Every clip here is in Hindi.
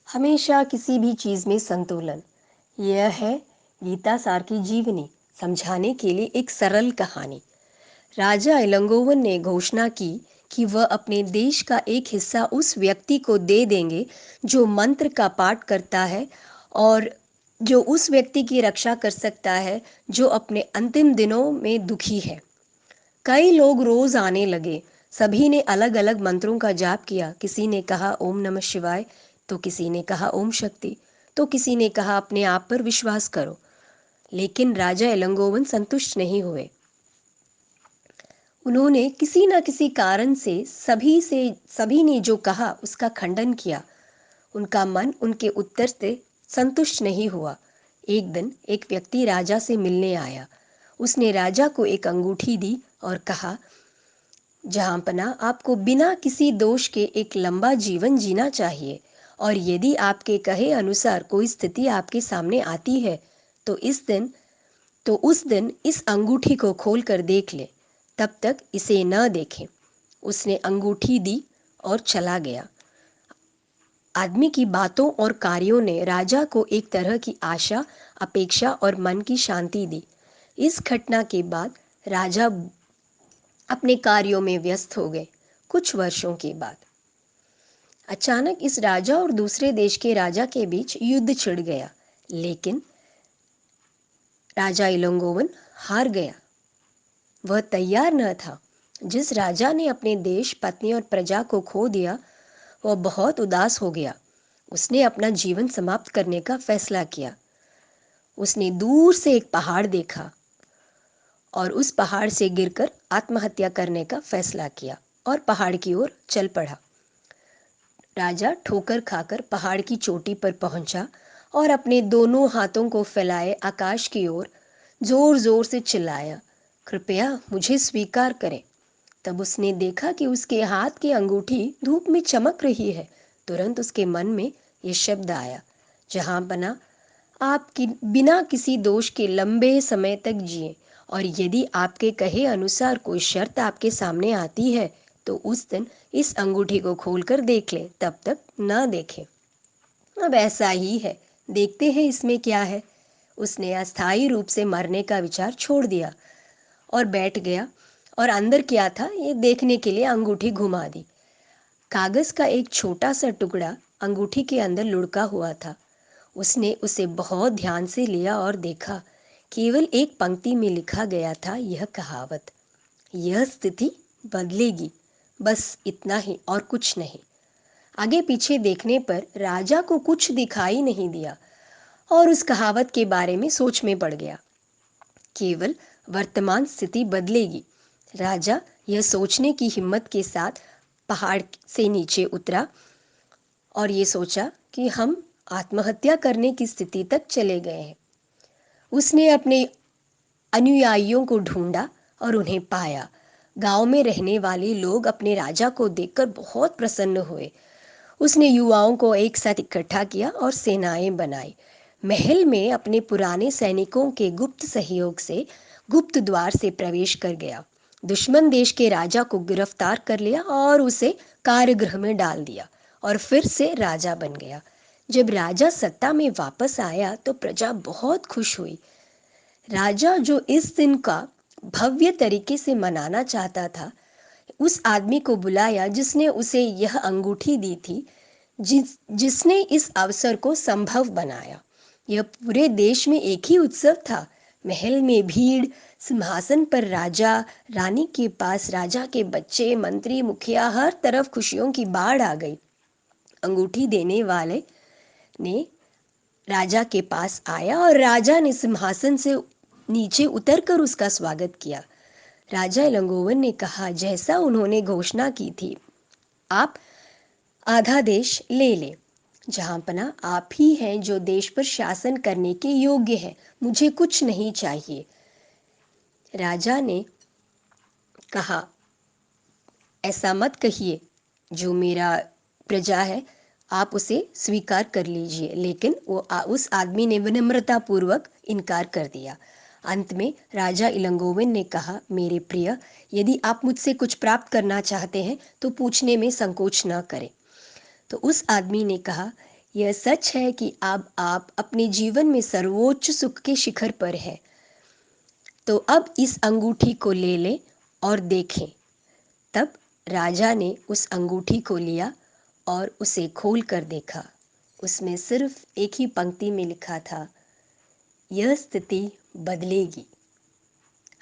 हमेशा किसी भी चीज में संतुलन। यह है गीता सार की जीवनी समझाने के लिए एक सरल कहानी। राजा इलंगोवन ने घोषणा की कि वह अपने देश का एक हिस्सा उस व्यक्ति को दे देंगे जो मंत्र का पाठ करता है और जो उस व्यक्ति की रक्षा कर सकता है जो अपने अंतिम दिनों में दुखी है। कई लोग रोज आने लगे। सभी ने अलग अलग मंत्रों का जाप किया। किसी ने कहा ओम नमः शिवाय, तो किसी ने कहा ओम शक्ति, तो किसी ने कहा अपने आप पर विश्वास करो। लेकिन राजा इलंगोवन संतुष्ट नहीं हुए। उन्होंने किसी न किसी कारण से सभी ने जो कहा उसका खंडन किया। उनका मन उनके उत्तर से संतुष्ट नहीं हुआ। एक दिन एक व्यक्ति राजा से मिलने आया। उसने राजा को एक अंगूठी दी और कहा, जहांपना, आपको बिना किसी दोष के एक लंबा जीवन जीना चाहिए, और यदि आपके कहे अनुसार कोई स्थिति आपके सामने आती है तो उस दिन इस अंगूठी को खोल कर देख ले, तब तक इसे न देखें। उसने अंगूठी दी और चला गया। आदमी की बातों और कार्यों ने राजा को एक तरह की आशा, अपेक्षा और मन की शांति दी। इस घटना के बाद राजा अपने कार्यों में व्यस्त हो गए। कुछ वर्षों के बाद अचानक इस राजा और दूसरे देश के राजा के बीच युद्ध छिड़ गया। लेकिन राजा इलंगोवन हार गया। वह तैयार न था। जिस राजा ने अपने देश, पत्नी और प्रजा को खो दिया, वह बहुत उदास हो गया। उसने अपना जीवन समाप्त करने का फैसला किया। उसने दूर से एक पहाड़ देखा और उस पहाड़ से गिरकर आत्महत्या करने का फैसला किया और पहाड़ की ओर चल पड़ा। राजा ठोकर खाकर पहाड़ की चोटी पर पहुंचा और अपने दोनों हाथों को फैलाए आकाश की ओर जोर जोर से चिल्लाया, कृपया मुझे स्वीकार करें। तब उसने देखा कि उसके हाथ की अंगूठी धूप में चमक रही है। तुरंत उसके मन में यह शब्द आया, जहां बना, आप बिना किसी दोष के लंबे समय तक जिए, और यदि आपके कहे अनुसार कोई शर्त आपके सामने आती है तो उस दिन इस अंगूठी को खोलकर देख ले, तब तक न देखें। अब ऐसा ही है, देखते हैं इसमें क्या है। उसने अस्थायी रूप से मरने का विचार छोड़ दिया और बैठ गया और अंदर क्या था ये देखने के लिए अंगूठी घुमा दी। कागज का एक छोटा सा टुकड़ा अंगूठी के अंदर लुढ़का हुआ था। उसने उसे बहुत ध्यान से लिया और देखा। केवल एक पंक्ति में लिखा गया था यह कहावत, यह स्थिति बदलेगी, बस इतना ही और कुछ नहीं। आगे पीछे देखने पर राजा को कुछ दिखाई नहीं दिया और उस कहावत के बारे में सोच में पड़ गया। केवल वर्तमान स्थिति बदलेगी। राजा यह सोचने की हिम्मत के साथ पहाड़ से नीचे उतरा और ये सोचा कि हम आत्महत्या करने की स्थिति तक चले गए हैं। उसने अपने अनुयायियों को ढूंढा और उन्हें पाया। गांव में रहने वाले लोग अपने राजा को देखकर बहुत प्रसन्न हुए। उसने युवाओं को एक साथ इकट्ठा किया और सेनाएं बनाई। महल में अपने पुराने सैनिकों के गुप्त सहयोग से गुप्त द्वार से प्रवेश कर गया। दुश्मन देश के राजा को गिरफ्तार कर लिया और उसे कारागृह में डाल दिया और फिर से राजा बन गया। जब राजा सत्ता में वापस आया तो प्रजा बहुत खुश हुई। राजा जो इस दिन का भव्य तरीके से मनाना चाहता था, उस आदमी को बुलाया जिसने उसे यह अंगूठी दी थी, जिसने इस अवसर को संभव बनाया। यह पूरे देश में एक ही उत्सव था। महल में भीड़, सिंहासन पर राजा, रानी के पास राजा के बच्चे, मंत्री, मुखिया, हर तरफ खुशियों की बाढ़ आ गई। अंगूठी देने वाले ने राजा के पास आया और राजा ने सिंहासन से नीचे उतरकर उसका स्वागत किया। राजा इलंगोवन ने कहा, जैसा उन्होंने घोषणा की थी, आप आधा देश ले लें। जहांपना, आप ही हैं जो देश पर शासन करने के योग्य हैं। मुझे कुछ नहीं चाहिए। राजा ने कहा, ऐसा मत कहिए। जो मेरा प्रजा है आप उसे स्वीकार कर लीजिए। लेकिन उस आदमी ने विनम्रता पूर्वक इनकार कर दिया। अंत में राजा इलंगोवन ने कहा, मेरे प्रिय, यदि आप मुझसे कुछ प्राप्त करना चाहते हैं तो पूछने में संकोच न करें। तो उस आदमी ने कहा, यह सच है कि अब आप अपने जीवन में सर्वोच्च सुख के शिखर पर हैं। तो अब इस अंगूठी को ले लें और देखें। तब राजा ने उस अंगूठी को लिया और उसे खोल कर देखा। उसमें सिर्फ एक ही पंक्ति में लिखा था, यह स्थिति बदलेगी।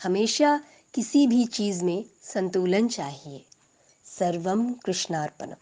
हमेशा किसी भी चीज़ में संतुलन चाहिए। सर्वम कृष्णार्पणम।